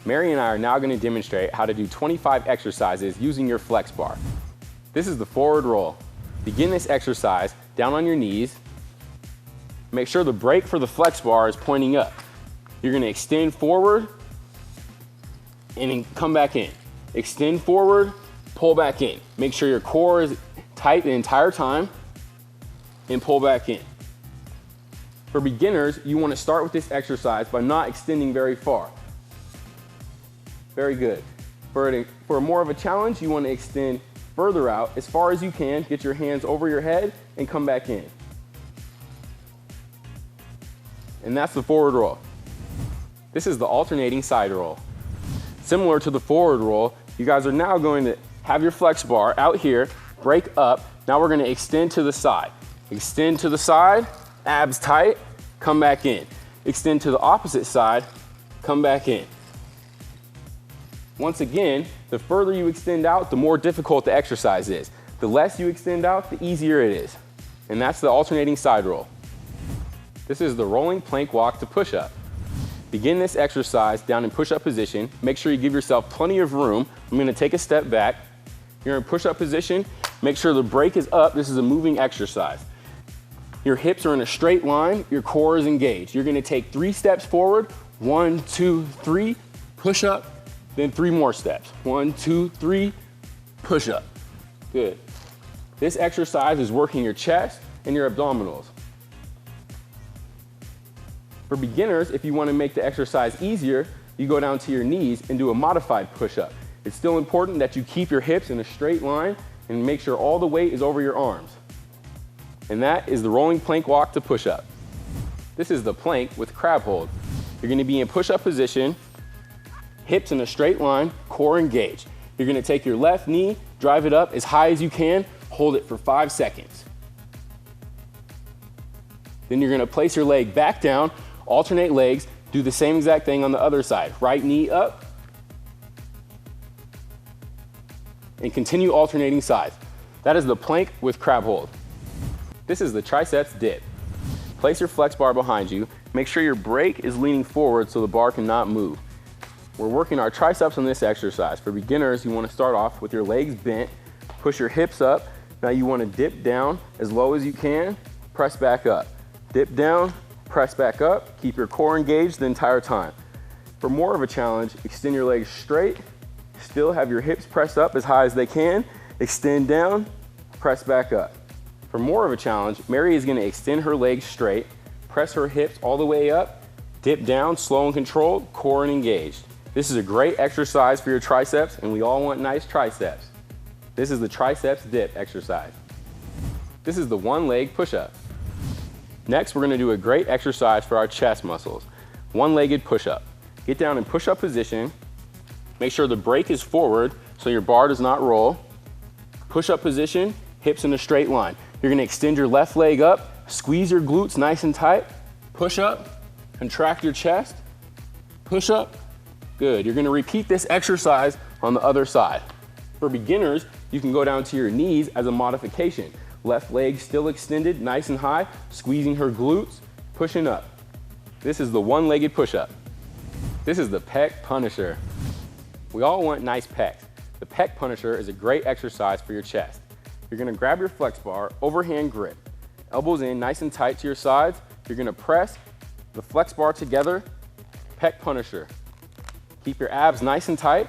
Mary and I are now going to demonstrate how to do 25 exercises using your flex bar. This is the forward roll. Begin this exercise down on your knees. Make sure the brake for the flex bar is pointing up. You're going to extend forward and then come back in. Extend forward, pull back in. Make sure your core is tight the entire time and pull back in. For beginners, you want to start with this exercise by not extending very far. Very good. For more of a challenge, you want to extend further out as far as you can, get your hands over your head and come back in. And that's the forward roll. This is the alternating side roll. Similar to the forward roll, you guys are now going to have your flex bar out here, break up. Now we're going to extend to the side. Extend to the side, abs tight, come back in. Extend to the opposite side, come back in. Once again, the further you extend out, the more difficult the exercise is. The less you extend out, the easier it is. And that's the alternating side roll. This is the rolling plank walk to push-up. Begin this exercise down in push-up position. Make sure you give yourself plenty of room. I'm going to take a step back. You're in push-up position. Make sure the brake is up. This is a moving exercise. Your hips are in a straight line. Your core is engaged. You're going to take 3 steps forward. 1, 2, 3, push up. Then 3 more steps. 1, 2, 3, push up. Good. This exercise is working your chest and your abdominals. For beginners, if you want to make the exercise easier, you go down to your knees and do a modified push-up. It's still important that you keep your hips in a straight line and make sure all the weight is over your arms. And that is the rolling plank walk to push-up. This is the plank with crab hold. You're going to be in push-up position, hips in a straight line, core engaged. You're going to take your left knee, drive it up as high as you can, hold it for 5 seconds. Then you're going to place your leg back down, alternate legs, do the same exact thing on the other side. Right knee up, and continue alternating sides. That is the plank with crab hold. This is the triceps dip. Place your flex bar behind you. Make sure your brake is leaning forward so the bar cannot move. We're working our triceps on this exercise. For beginners, you want to start off with your legs bent, push your hips up. Now you want to dip down as low as you can, press back up. Dip down, press back up, keep your core engaged the entire time. For more of a challenge, extend your legs straight, still have your hips pressed up as high as they can, extend down, press back up. For more of a challenge, Mary is going to extend her legs straight, press her hips all the way up, dip down, slow and controlled, core and engaged. This is a great exercise for your triceps, and we all want nice triceps. This is the triceps dip exercise. This is the one-leg push-up. Next, we're going to do a great exercise for our chest muscles. One-legged push-up. Get down in push-up position. Make sure the brake is forward so your bar does not roll. Push-up position, hips in a straight line. You're going to extend your left leg up, squeeze your glutes nice and tight, push up, contract your chest, push up. Good. You're going to repeat this exercise on the other side. For beginners, you can go down to your knees as a modification. Left leg still extended, nice and high, squeezing her glutes, pushing up. This is the one-legged push-up. This is the pec punisher. We all want nice pecs. The pec punisher is a great exercise for your chest. You're going to grab your flex bar, overhand grip, elbows in nice and tight to your sides. You're going to press the flex bar together, pec punisher. Keep your abs nice and tight.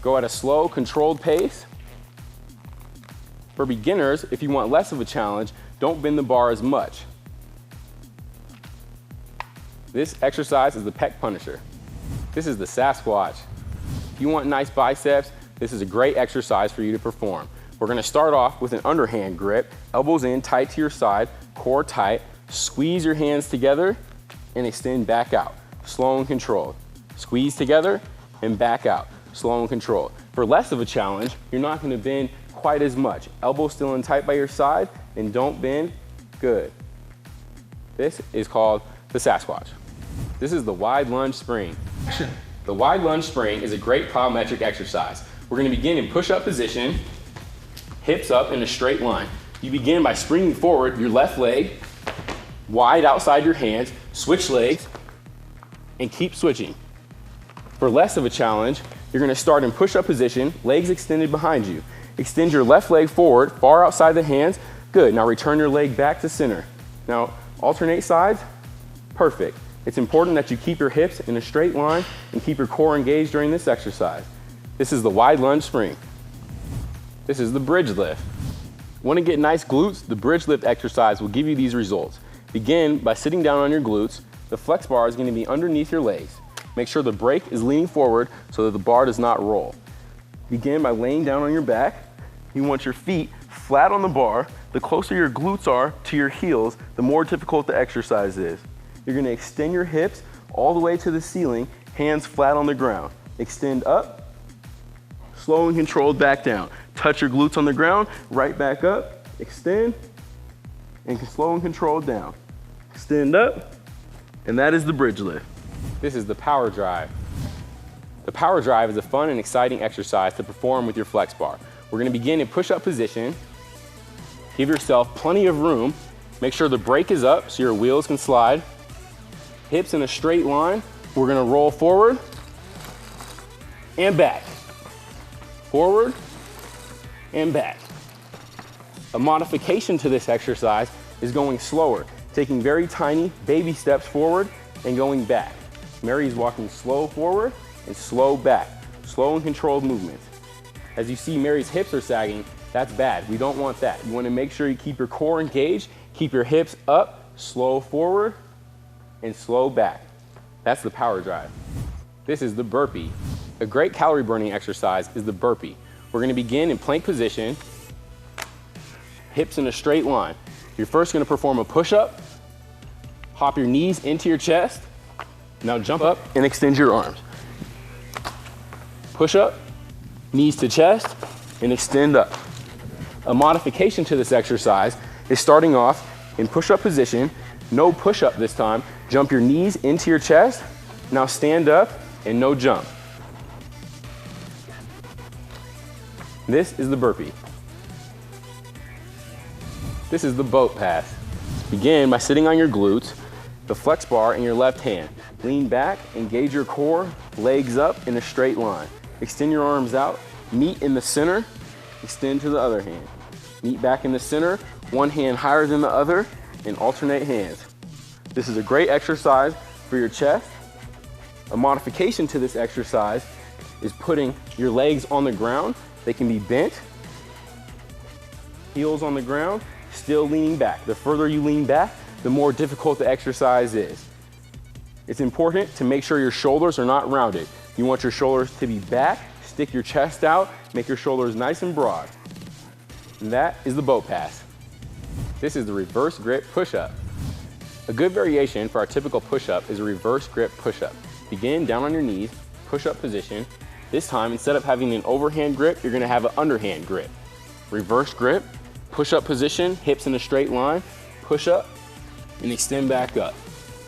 Go at a slow, controlled pace. For beginners, if you want less of a challenge, don't bend the bar as much. This exercise is the pec punisher. This is the Sasquatch. If you want nice biceps, this is a great exercise for you to perform. We're going to start off with an underhand grip, elbows in, tight to your side, core tight, squeeze your hands together and extend back out, slow and controlled. Squeeze together and back out, slow and controlled. For less of a challenge, you're not going to bend quite as much. Elbows still in tight by your side and don't bend. Good. This is called the Sasquatch. This is the wide lunge spring. The wide lunge spring is a great plyometric exercise. We're going to begin in push-up position, hips up in a straight line. You begin by springing forward your left leg, wide outside your hands, switch legs, and keep switching. For less of a challenge, you're gonna start in push-up position, legs extended behind you. Extend your left leg forward, far outside the hands. Good, now return your leg back to center. Now, alternate sides, perfect. It's important that you keep your hips in a straight line and keep your core engaged during this exercise. This is the wide lunge spring. This is the bridge lift. Want to get nice glutes? The bridge lift exercise will give you these results. Begin by sitting down on your glutes. The flex bar is going to be underneath your legs. Make sure the brake is leaning forward so that the bar does not roll. Begin by laying down on your back. You want your feet flat on the bar. The closer your glutes are to your heels, the more difficult the exercise is. You're going to extend your hips all the way to the ceiling, hands flat on the ground. Extend up, slow and controlled back down. Touch your glutes on the ground, right back up, extend, and slow and controlled down. Extend up, and that is the bridge lift. This is the power drive. The power drive is a fun and exciting exercise to perform with your flex bar. We're going to begin in push-up position. Give yourself plenty of room. Make sure the brake is up so your wheels can slide. Hips in a straight line. We're going to roll forward and back. Forward and back. A modification to this exercise is going slower, taking very tiny baby steps forward and going back. Mary's walking slow forward and slow back. Slow and controlled movements. As you see Mary's hips are sagging, that's bad. We don't want that. You want to make sure you keep your core engaged, keep your hips up, slow forward, and slow back. That's the power drive. This is the burpee. A great calorie burning exercise is the burpee. We're going to begin in plank position, hips in a straight line. You're first going to perform a push-up, hop your knees into your chest. Now jump up and extend your arms. Push up, knees to chest, and extend up. A modification to this exercise is starting off in push-up position, no push-up this time. Jump your knees into your chest. Now stand up and no jump. This is the burpee. This is the boat pass. Begin by sitting on your glutes, the flex bar in your left hand. Lean back, engage your core, legs up in a straight line. Extend your arms out, meet in the center, extend to the other hand. Meet back in the center, one hand higher than the other, and alternate hands. This is a great exercise for your chest. A modification to this exercise is putting your legs on the ground. They can be bent, heels on the ground, still leaning back. The further you lean back, the more difficult the exercise is. It's important to make sure your shoulders are not rounded. You want your shoulders to be back, stick your chest out, make your shoulders nice and broad. And that is the boat pass. This is the reverse grip push-up. A good variation for our typical push-up is a reverse grip push-up. Begin down on your knees, push-up position. This time, instead of having an overhand grip, you're gonna have an underhand grip. Reverse grip, push-up position, hips in a straight line, push up and extend back up.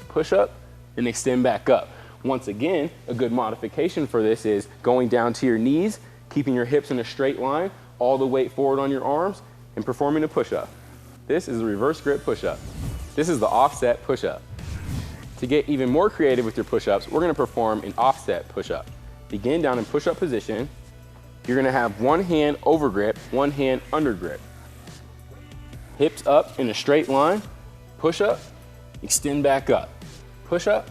Push up and extend back up. Once again, a good modification for this is going down to your knees, keeping your hips in a straight line, all the weight forward on your arms, and performing a push-up. This is the reverse grip push-up. This is the offset push-up. To get even more creative with your push-ups, we're gonna perform an offset push-up. Begin down in push-up position. You're gonna have one hand over grip, one hand under grip. Hips up in a straight line, push up, extend back up. Push up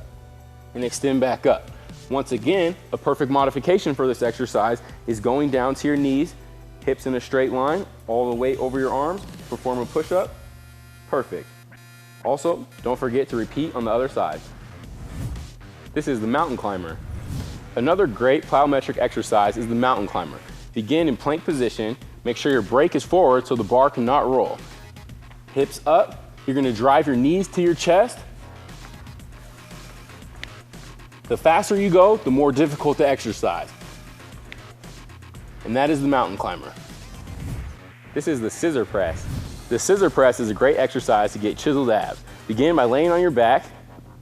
and extend back up. Once again, a perfect modification for this exercise is going down to your knees, hips in a straight line, all the weight over your arms, perform a push-up, perfect. Also, don't forget to repeat on the other side. This is the mountain climber. Another great plyometric exercise is the mountain climber. Begin in plank position, make sure your brake is forward so the bar cannot roll. Hips up, you're gonna drive your knees to your chest. The faster you go, the more difficult the exercise. And that is the mountain climber. This is the scissor press. The scissor press is a great exercise to get chiseled abs. Begin by laying on your back,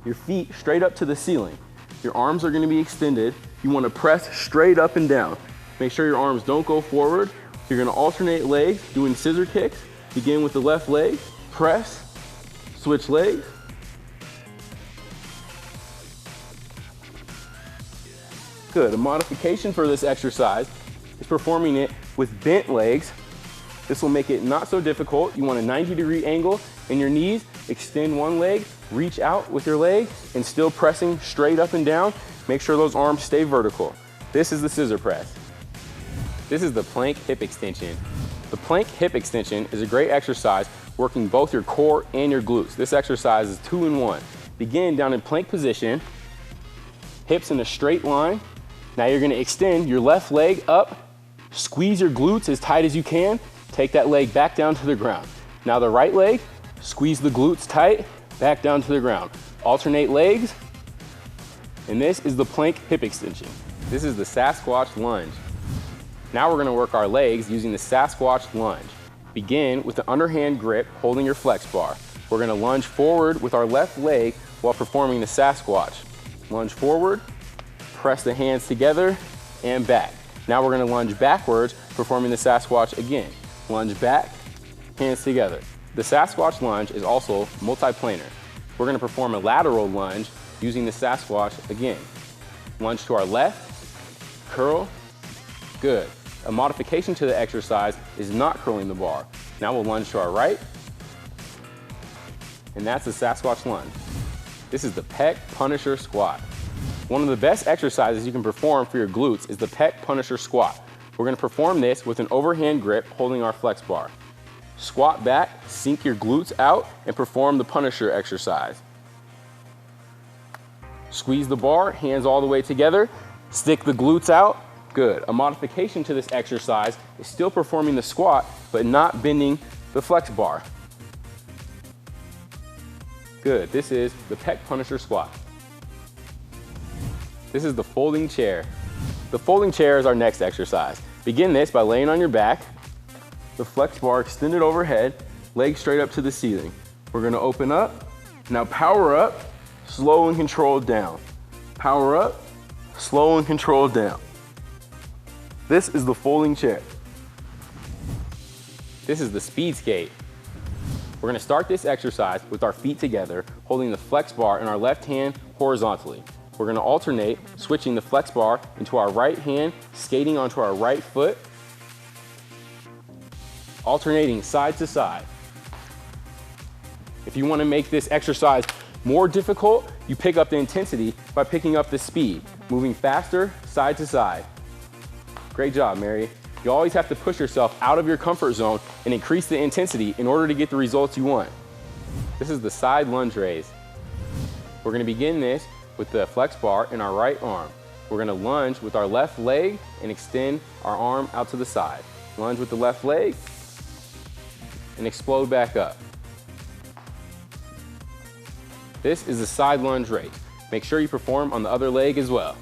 your feet straight up to the ceiling. Your arms are gonna be extended. You wanna press straight up and down. Make sure your arms don't go forward. You're gonna alternate legs, doing scissor kicks. Begin with the left leg, press, switch legs. Good. A modification for this exercise is performing it with bent legs. This will make it not so difficult. You want a 90-degree angle in your knees, extend one leg, reach out with your leg, and still pressing straight up and down. Make sure those arms stay vertical. This is the scissor press. This is the plank hip extension. The plank hip extension is a great exercise working both your core and your glutes. This exercise is 2-in-1. Begin down in plank position, hips in a straight line. Now you're gonna extend your left leg up, squeeze your glutes as tight as you can, take that leg back down to the ground. Now the right leg, squeeze the glutes tight, back down to the ground. Alternate legs, and this is the plank hip extension. This is the Sasquatch lunge. Now we're gonna work our legs using the Sasquatch lunge. Begin with the underhand grip holding your flex bar. We're gonna lunge forward with our left leg while performing the Sasquatch. Lunge forward, press the hands together, and back. Now we're gonna lunge backwards, performing the Sasquatch again. Lunge back, hands together. The Sasquatch lunge is also multiplanar. We're gonna perform a lateral lunge using the Sasquatch again. Lunge to our left, curl, good. A modification to the exercise is not curling the bar. Now we'll lunge to our right, and that's the Sasquatch lunge. This is the pec punisher squat. One of the best exercises you can perform for your glutes is the pec punisher squat. We're gonna perform this with an overhand grip holding our flex bar. Squat back, sink your glutes out, and perform the punisher exercise. Squeeze the bar, hands all the way together, stick the glutes out. Good. A modification to this exercise is still performing the squat, but not bending the flex bar. Good. This is the pec punisher squat. This is the folding chair. The folding chair is our next exercise. Begin this by laying on your back, the flex bar extended overhead, legs straight up to the ceiling. We're gonna open up. Now power up, slow and controlled down. Power up, slow and controlled down. This is the folding chair. This is the speed skate. We're gonna start this exercise with our feet together, holding the flex bar in our left hand horizontally. We're gonna alternate, switching the flex bar into our right hand, skating onto our right foot, alternating side to side. If you wanna make this exercise more difficult, you pick up the intensity by picking up the speed, moving faster side to side. Great job, Mary. You always have to push yourself out of your comfort zone and increase the intensity in order to get the results you want. This is the side lunge raise. We're gonna begin this with the flex bar in our right arm. We're gonna lunge with our left leg and extend our arm out to the side. Lunge with the left leg and explode back up. This is the side lunge raise. Make sure you perform on the other leg as well.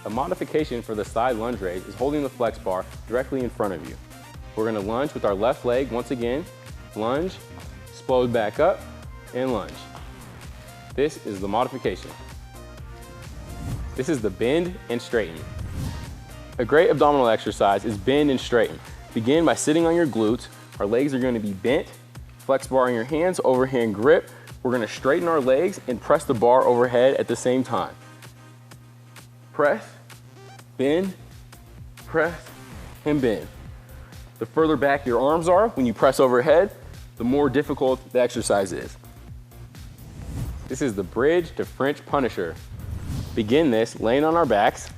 A modification for the side lunge raise is holding the flex bar directly in front of you. We're gonna lunge with our left leg once again, lunge, explode back up, and lunge. This is the modification. This is the bend and straighten. A great abdominal exercise is bend and straighten. Begin by sitting on your glutes. Our legs are gonna be bent, flex bar in your hands, overhand grip. We're gonna straighten our legs and press the bar overhead at the same time. Press, bend, press, and bend. The further back your arms are when you press overhead, the more difficult the exercise is. This is the bridge to French punisher. Begin this laying on our backs.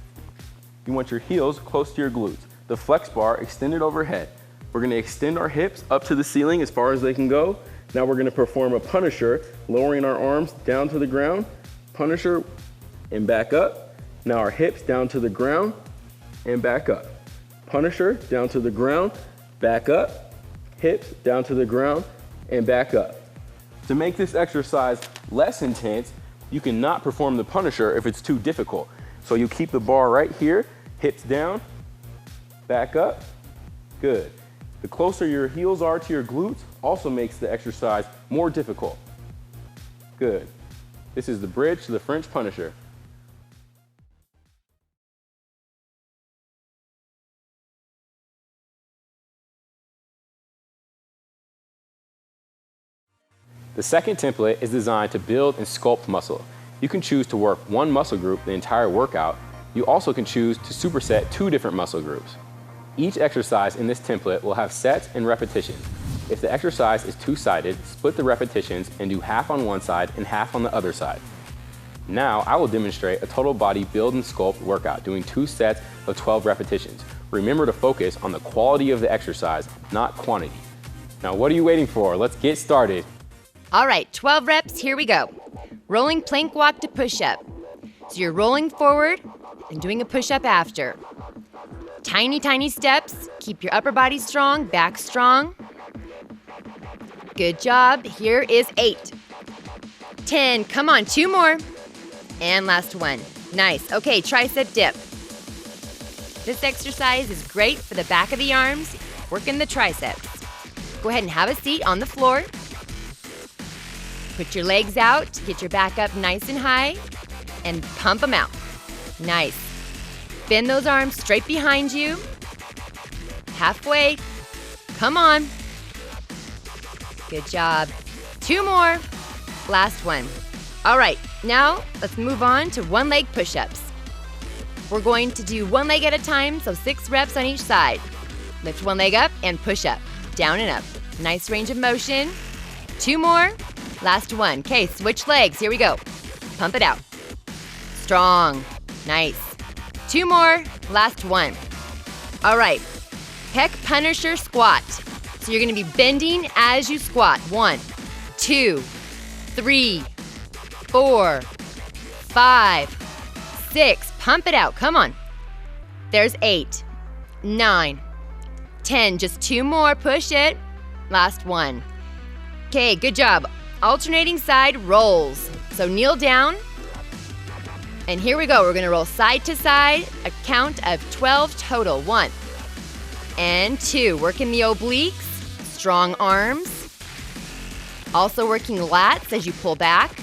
You want your heels close to your glutes. The flex bar extended overhead. We're gonna extend our hips up to the ceiling as far as they can go. Now we're gonna perform a punisher, lowering our arms down to the ground, punisher, and back up. Now our hips down to the ground and back up. Punisher, down to the ground, back up, hips down to the ground and back up. To make this exercise less intense, you cannot perform the punisher if it's too difficult. So you keep the bar right here, hips down, back up, good. The closer your heels are to your glutes also makes the exercise more difficult. Good. This is the bridge to the French punisher. The second template is designed to build and sculpt muscle. You can choose to work one muscle group the entire workout, You also can choose to superset 2 different muscle groups. Each exercise in this template will have sets and repetitions. If the exercise is 2-sided, split the repetitions and do half on one side and half on the other side. Now I will demonstrate a total body build and sculpt workout doing 2 sets of 12 repetitions. Remember to focus on the quality of the exercise, not quantity. Now what are you waiting for? Let's get started. All right, 12 reps, here we go. Rolling plank walk to push-up. So you're rolling forward and doing a push-up after. Tiny, tiny steps. Keep your upper body strong, back strong. Good job. Here is 8. 10, come on, 2 more. And last one. Nice. Okay, tricep dip. This exercise is great for the back of the arms, working the triceps. Go ahead and have a seat on the floor. Put your legs out, get your back up nice and high, and pump them out. Nice. Bend those arms straight behind you. Halfway. Come on. Good job. 2 more. Last one. All right, now let's move on to one-leg push-ups. We're going to do 1 leg at a time, so 6 reps on each side. Lift 1 leg up and push up, down and up. Nice range of motion. 2 more. Last one. Okay, switch legs. Here we go. Pump it out. Strong. Nice. 2 more. Last one. All right. Pec Punisher squat. So you're going to be bending as you squat. 1, 2, 3, 4, 5, 6. Pump it out. Come on. There's 8, 9, 10. Just 2 more. Push it. Last one. Okay, good job. Alternating side rolls. So kneel down. And here we go. We're going to roll side to side, a count of 12 total. 1 and 2. Working the obliques, strong arms. Also working lats as you pull back.